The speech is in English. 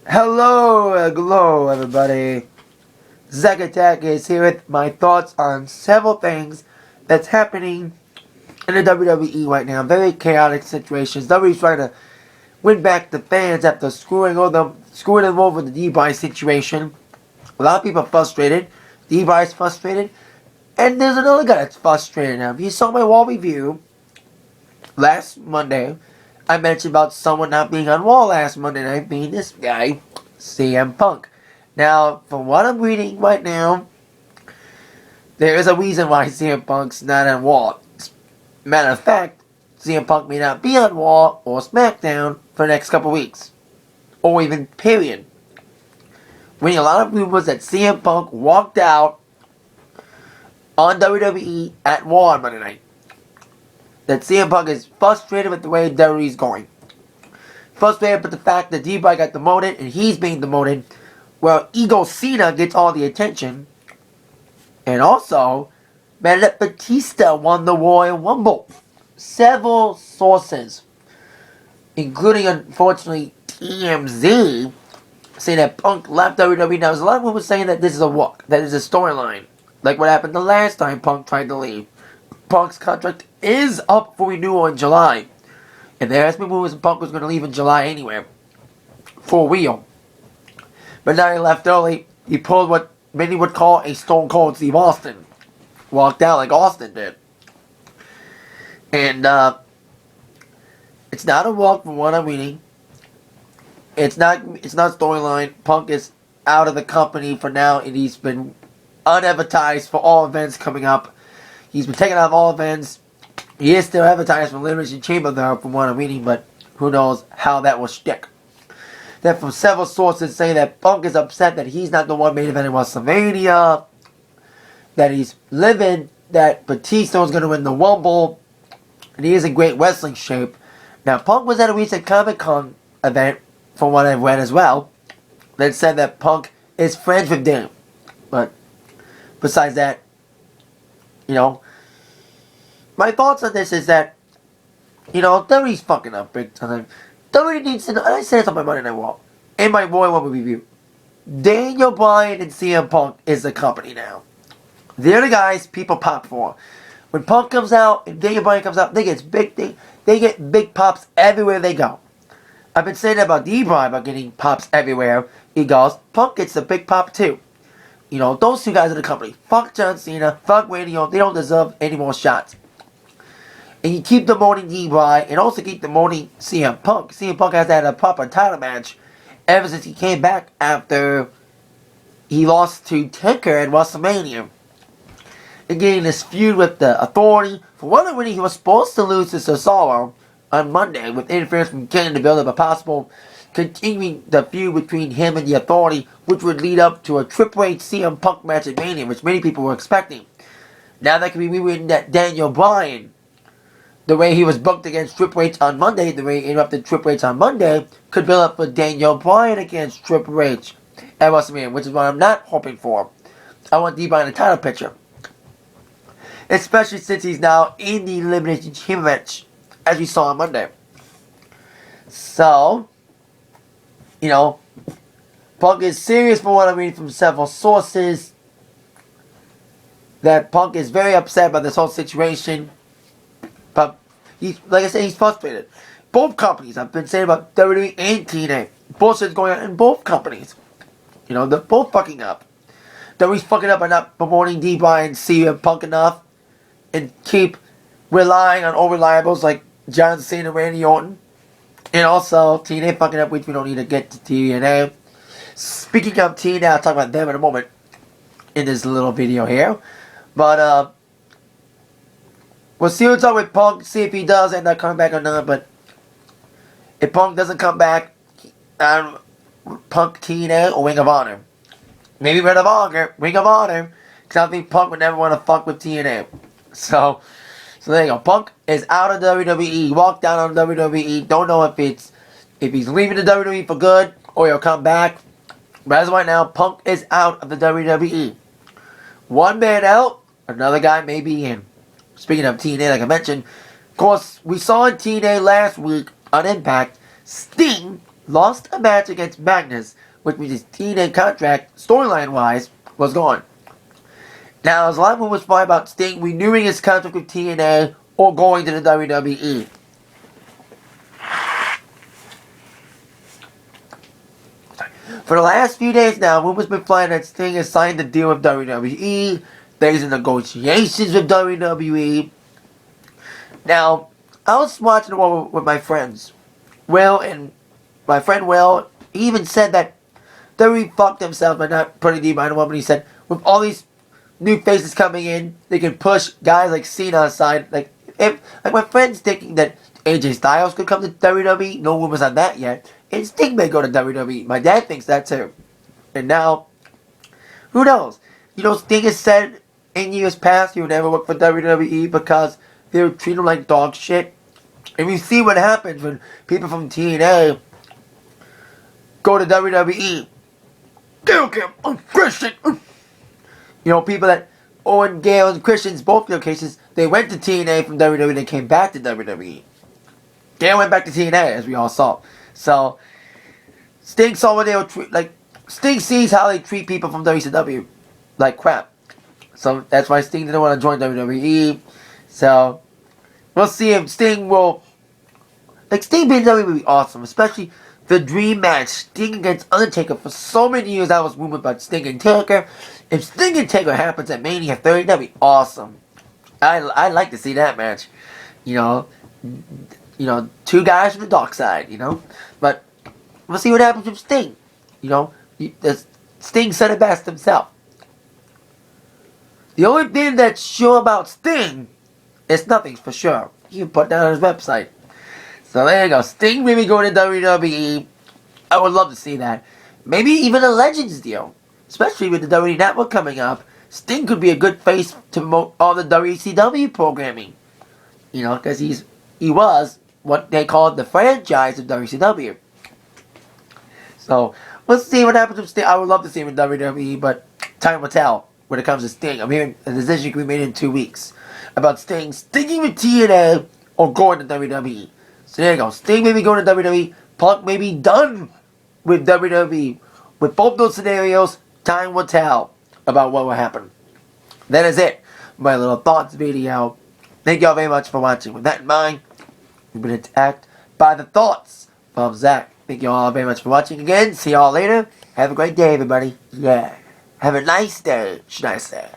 Hello, everybody. Zack Attack is here with my thoughts on several things that's happening in the WWE right now. Very chaotic situations. WWE's trying to win back the fans after screwing them over the D-Bry situation. A lot of people are frustrated. D-Bry's frustrated. And there's another guy that's frustrated now. If you saw my wall review last Monday, I mentioned about someone not being on wall last Monday night, being this guy, CM Punk. Now, from what I'm reading right now, there is a reason why CM Punk's not on wall. Matter of fact, CM Punk may not be on Raw or SmackDown for the next couple weeks. Or even period. Reading a lot of rumors that CM Punk walked out on WWE at Raw on Monday night. That CM Punk is frustrated with the way WWE is going. Frustrated with the fact that D-Bry got demoted and he's being demoted, where Ego Cena gets all the attention. And also, man, that Batista won the Royal Rumble. Several sources, including unfortunately TMZ, say that Punk left WWE. Now, there's a lot of people saying that this is a walk, that is a storyline, like what happened the last time Punk tried to leave. Punk's contract is up for renewal in July. And there has been rumors Punk was going to leave in July anyway. For real. But now he left early. He pulled what many would call a Stone Cold Steve Austin. Walked out like Austin did. And it's not a walk from what I'm reading. It's not storyline. Punk is out of the company for now, and he's been unadvertised for all events coming up. He's been taken out of all events. He is still advertised for Elimination Chamber though, from what I'm reading, but who knows how that will stick. Then from several sources saying that Punk is upset that he's not the one main event in WrestleMania, that he's livid that Batista was going to win the Rumble, and he is in great wrestling shape. Now, Punk was at a recent Comic-Con event, from what I've read as well, that said that Punk is friends with Dame. But besides that, my thoughts on this is that, WWE's fucking up big time. WWE needs to know, and I said it on my Monday Night Raw, in my Royal Rumble review, Daniel Bryan and CM Punk is the company now. They're the guys people pop for. When Punk comes out and Daniel Bryan comes out, they get big pops everywhere they go. I've been saying that about D-Bry, about getting pops everywhere he goes. Punk gets a big pop too. Those two guys in the company. Fuck John Cena, fuck Randy Orton, they don't deserve any more shots. And you keep demoting D-Bry and also keep demoting CM Punk. CM Punk has had a proper title match ever since he came back after he lost to Taker at WrestleMania. And getting this feud with the Authority. For one of he was supposed to lose to Cesaro on Monday with interference from Kane to build up a possible continuing the feud between him and the Authority, which would lead up to a Triple H CM Punk match at Mania, which many people were expecting. Now that can be rewritten that Daniel Bryan, the way he was booked against Triple H on Monday, the way he interrupted Triple H on Monday, could build up for Daniel Bryan against Triple H at WrestleMania, which is what I'm not hoping for. I want D-Bry in the title picture. Especially since he's now in the Elimination Chamber match, as we saw on Monday. So, Punk is serious from what I'm reading from several sources. That Punk is very upset about this whole situation. But, like I said, he's frustrated. Both companies, I've been saying about WWE and TNA. Bullshit's going on in both companies. They're both fucking up. WWE's fucking up by not promoting D-Bry and CM Punk enough. And keep relying on unreliables like John Cena and Randy Orton. And also, TNA fucking up, which we don't need to get to TNA. Speaking of TNA, I'll talk about them in a moment in this little video here. But, we'll see what's up with Punk, see if he does end up coming back or not. But if Punk doesn't come back, Punk, TNA, or Ring of Honor. Maybe Ring of Honor. Because I think Punk would never want to fuck with TNA. So there you go. Punk is out of WWE. Walked down on WWE. Don't know if he's leaving the WWE for good or he'll come back. But as of right now, Punk is out of the WWE. One man out, another guy may be in. Speaking of TNA, like I mentioned, of course, we saw in TNA last week on Impact, Sting lost a match against Magnus, which means his TNA contract, storyline-wise, was gone. Now, as a lot of rumors fly about Sting renewing his contract with TNA or going to the WWE. For the last few days now, rumors been flying that Sting has signed a deal with WWE. There's in negotiations with WWE. Now, I was watching the one with my friends, Will, and my friend Will. He even said that WWE fucked themselves by not putting the amount of woman. He said, with all these new faces coming in, they can push guys like Cena aside. Like my friend's thinking that AJ Styles could come to WWE. No rumors on that yet. And Sting may go to WWE. My dad thinks that too. And now, who knows? You know, Sting has said in years past he would never work for WWE because they would treat him like dog shit. And we see what happens when people from TNA go to WWE. I'm Christian. You know, people that Owen, Gale, and Christians, both their cases, they went to TNA from WWE and they came back to WWE. Gale went back to TNA, as we all saw. So, Sting saw what they would treat, like, Sting sees how they treat people from WCW like crap. So, that's why Sting didn't want to join WWE. So, we'll see if Sting will, like, Sting being WWE would be awesome, especially the dream match, Sting against Undertaker. For so many years, I was rumored about Sting and Taker. If Sting and Taker happens at Mania 30, that'd be awesome. I'd like to see that match. You know, two guys from the dark side, you know. But we'll see what happens with Sting. You know, Sting said it best himself. The only thing that's sure about Sting is nothing for sure. He can put down on his website. So there you go. Sting maybe going to WWE. I would love to see that. Maybe even a Legends deal. Especially with the WWE Network coming up. Sting could be a good face to promote all the WCW programming. You know, because he was what they called the franchise of WCW. So, we'll see what happens with Sting. I would love to see him in WWE, but time will tell when it comes to Sting. I'm hearing a decision can be made in 2 weeks about Sting sticking with TNA or going to WWE. So there you go. Sting may be going to WWE. Punk may be done with WWE. With both those scenarios, time will tell about what will happen. That is it. My little thoughts video. Thank you all very much for watching. With that in mind, we've been attacked by the thoughts of Zach. Thank you all very much for watching again. See y'all later. Have a great day, everybody. Yeah. Have a nice day, should I say.